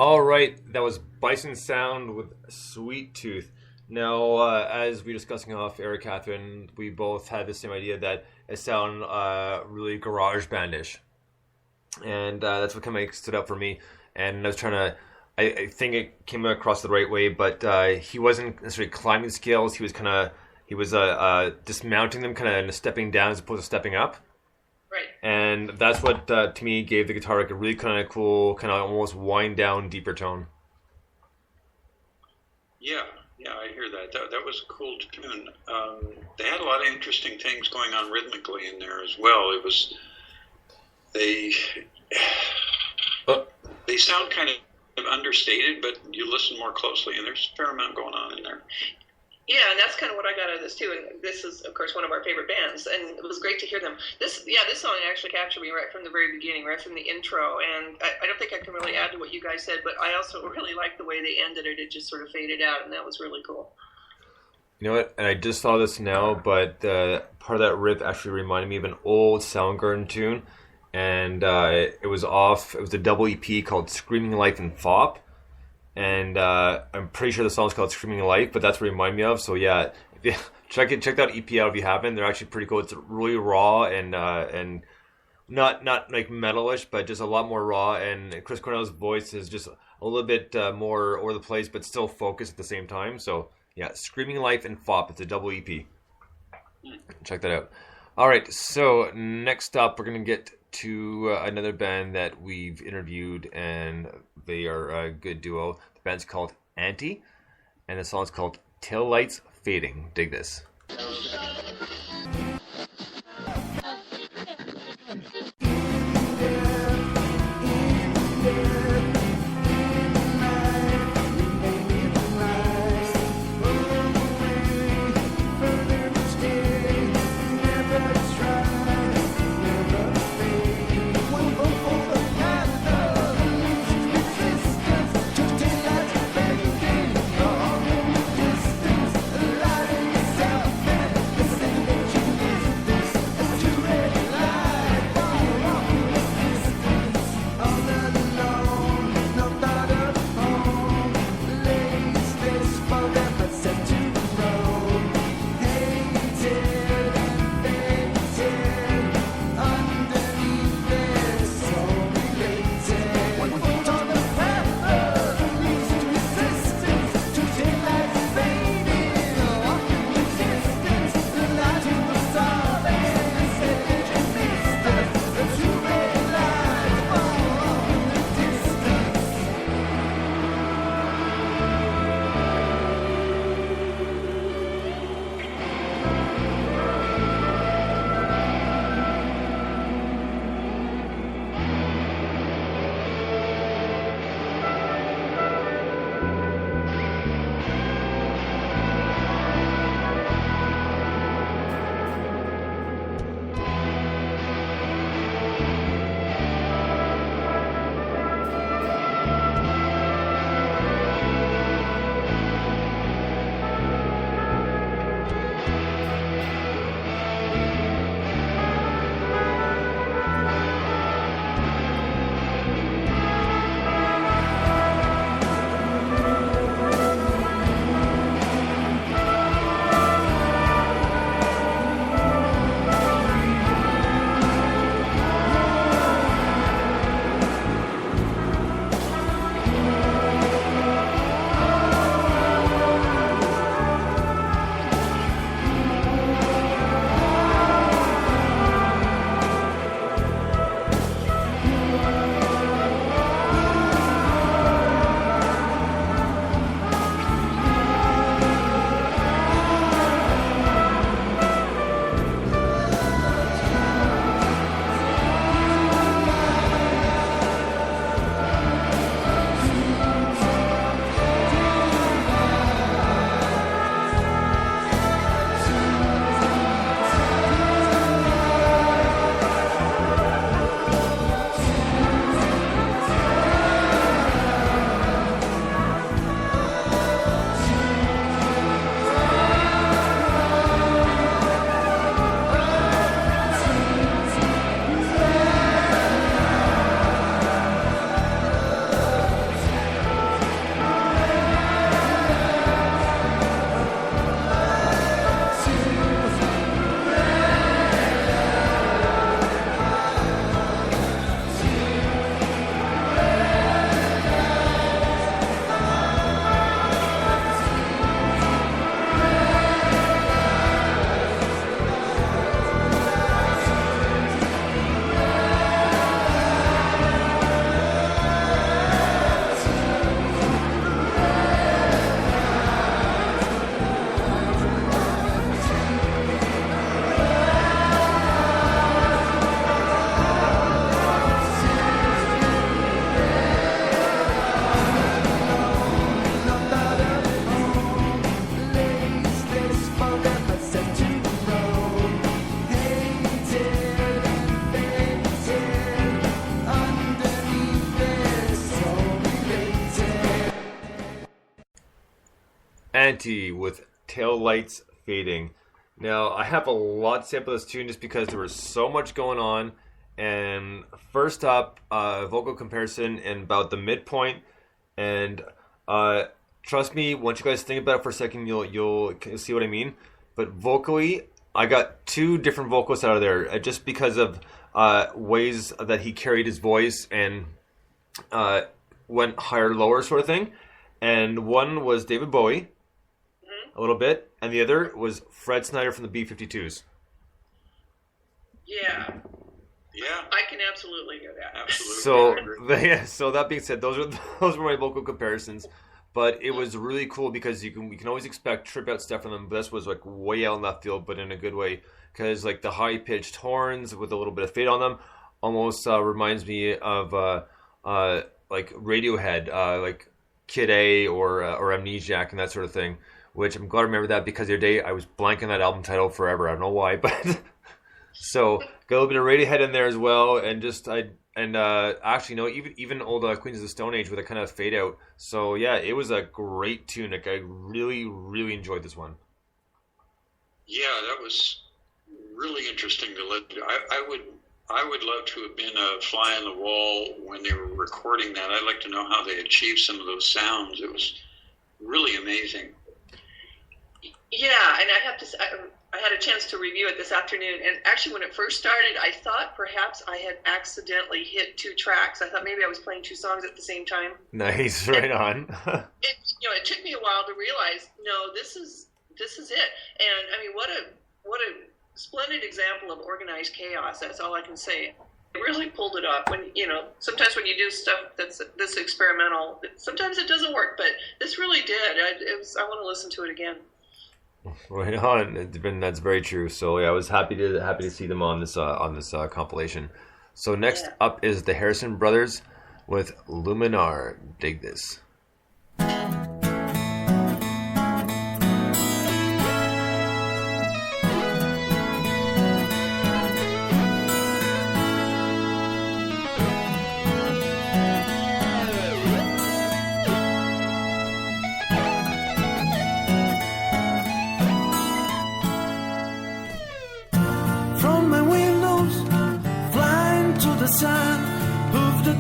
All right, that was Bison Sound with Sweet Tooth. Now, as we were discussing off air, Catherine, we both had the same idea that it sounded really garage bandish, and that's what kind of stood out for me. And I was trying to, I think it came across the right way, but he wasn't necessarily climbing scales. He was dismounting them, kind of stepping down as opposed to stepping up. Right. And that's what, to me, gave the guitar like a really kind of cool, kind of almost wind down, deeper tone. Yeah, I hear that. That was a cool tune. They had a lot of interesting things going on rhythmically in there as well. It was they sound kind of understated, but you listen more closely, and there's a fair amount going on in there. Yeah, and that's kind of what I got out of this too. And this is, of course, one of our favorite bands, and it was great to hear them. This song actually captured me right from the very beginning, right from the intro. And I don't think I can really add to what you guys said, but I also really liked the way they ended it. It just sort of faded out, and that was really cool. You know what? And I just saw this now, but part of that riff actually reminded me of an old Soundgarden tune, and it was a double EP called "Screaming Life" and "Fop." And I'm pretty sure the song's called "Screaming Life," but that's what it reminded me of. So yeah, check that EP out if you haven't. They're actually pretty cool. It's really raw and not like metalish, but just a lot more raw. And Chris Cornell's voice is just a little bit more over the place, but still focused at the same time. So yeah, "Screaming Life" and "Fop." It's a double EP. Check that out. All right, so next up, we're gonna get to another band that we've interviewed, and they are a good duo. The band's called Anti, and the song's called "Tail Lights Fading." Dig this. Shanty with Tail Lights Fading. Now, I have a lot to say about this tune just because there was so much going on. And first up, vocal comparison in about the midpoint. And trust me, once you guys think about it for a second, you'll see what I mean. But vocally, I got two different vocalists out of there just because of ways that he carried his voice and went higher, lower sort of thing. And one was David Bowie, a little bit, and the other was Fred Snyder from the B-52s. Yeah. Yeah, I can absolutely hear that. Absolutely. So that being said, those were my vocal comparisons. But it was really cool because we can always expect trip out stuff from them. But this was like way out in left field, but in a good way. Because like the high pitched horns with a little bit of fade on them almost reminds me of like Radiohead, like Kid A or Amnesiac and that sort of thing. Which I'm glad I remember that because the other day I was blanking that album title forever. I don't know why, but so got a little bit of Radiohead in there as well, and actually no, even old Queens of the Stone Age with a kind of fade out. So yeah, it was a great tune. Like I really enjoyed this one. Yeah, that was really interesting to listen to. I would love to have been a fly on the wall when they were recording that. I'd like to know how they achieved some of those sounds. It was really amazing. Yeah, and I have to say, I had a chance to review it this afternoon, and actually when it first started, I thought perhaps I had accidentally hit two tracks. I thought maybe I was playing two songs at the same time. Nice, right on. It took me a while to realize, no, this is it. And I mean, what a splendid example of organized chaos. That's all I can say. It really pulled it off. When sometimes when you do stuff that's this experimental, sometimes it doesn't work, but this really did. I want to listen to it again. Right on. That's very true. So yeah, I was happy to see them on this compilation. So next up is the Harrison Brothers with Luminar. Dig this.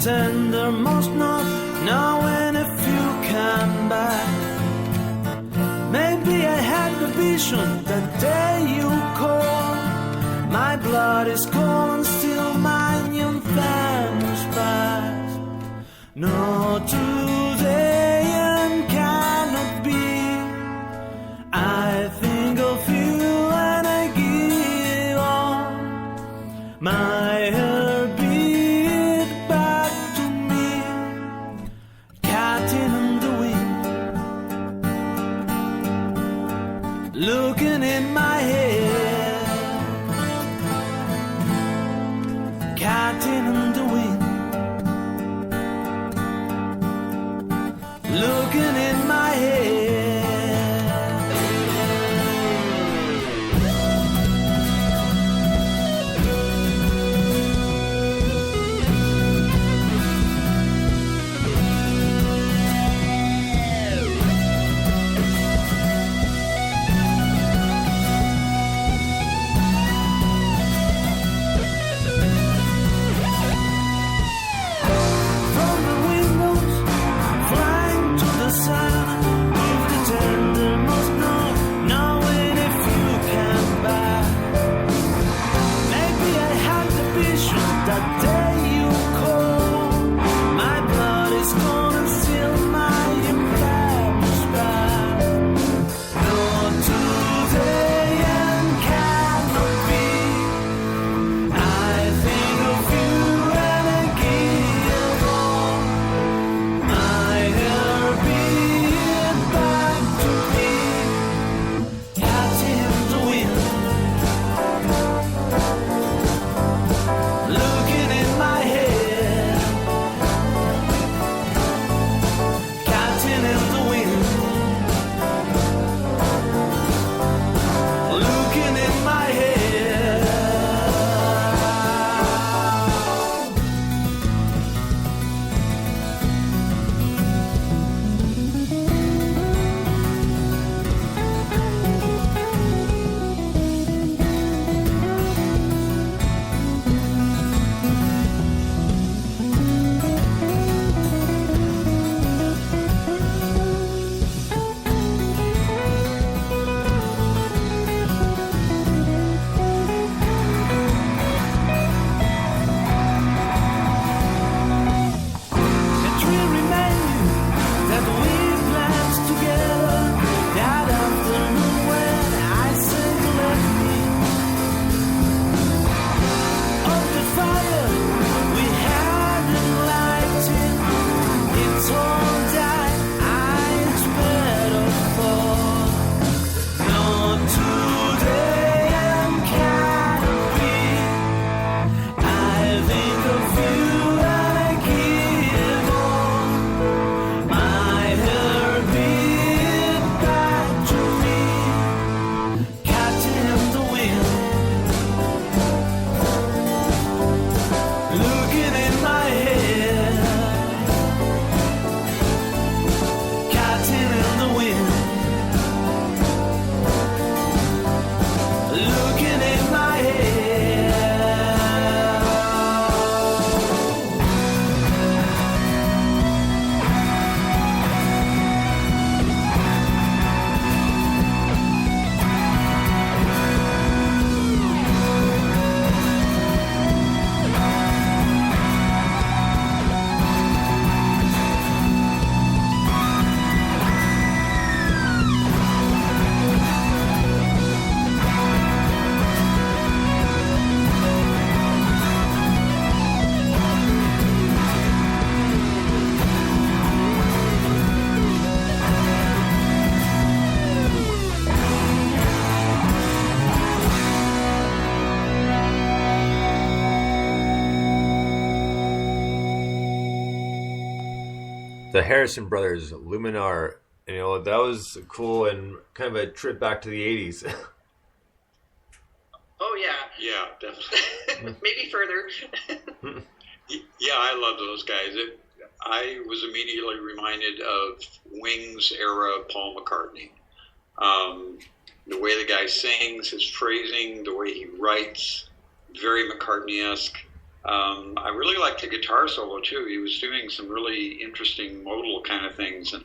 Tender most not knowing if you come back. Maybe I had the vision that day you called. My blood is cold and still my new famous past. No, today and cannot be. I think of you and I give on my heartbeat. Looking in my head, catting in the wind. Looking in my head. the Harrison Brothers, Luminar. You know, that was cool and kind of a trip back to the 80s. Oh yeah. Yeah, definitely. Maybe further. Yeah, I love those guys. I was immediately reminded of Wings era Paul McCartney. The way the guy sings, his phrasing, the way he writes, very McCartney-esque. I really liked the guitar solo too. He was doing some really interesting modal kind of things and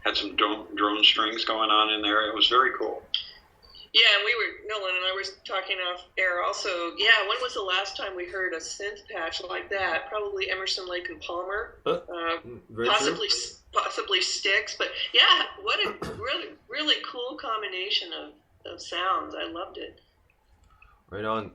had some drone strings going on in there. It was very cool. Yeah, and Nolan and I were talking off air also. Yeah, when was the last time we heard a synth patch like that? Probably Emerson, Lake and Palmer. Possibly Styx. But yeah, what a really, really cool combination of sounds. I loved it. Right on.